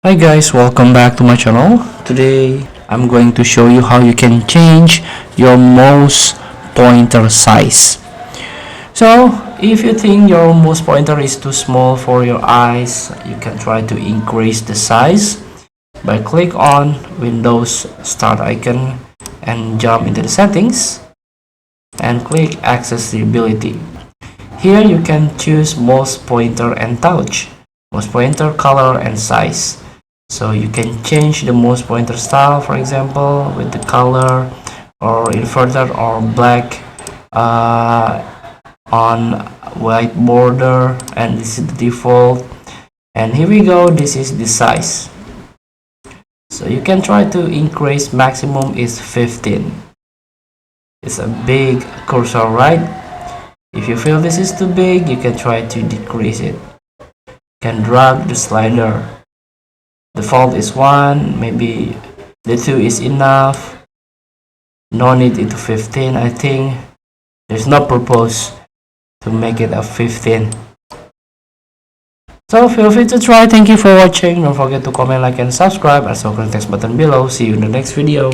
Hi guys, welcome back to my channel. Today I'm going to show you how you can change your mouse pointer size. So if you think your mouse pointer is too small for your eyes, you can try to increase the size by click on Windows Start icon and jump into the settings and click accessibility. Here you can choose mouse pointer and touch, mouse pointer color and size. So you can change the mouse pointer style, for example, with the color or inverted or black on white border, and this is the default. And here we go, this is the size. So you can try to increase, maximum is 15. It's a big cursor, right? If you feel this is too big, you can try to decrease it. You can drag the slider. Default is 1, maybe the 2 is enough. No need it to 15. I think there's no purpose to make it a 15. So feel free to try. Thank you for watching. Don't forget to comment, like, and subscribe. Also click the text button below. See you in the next video.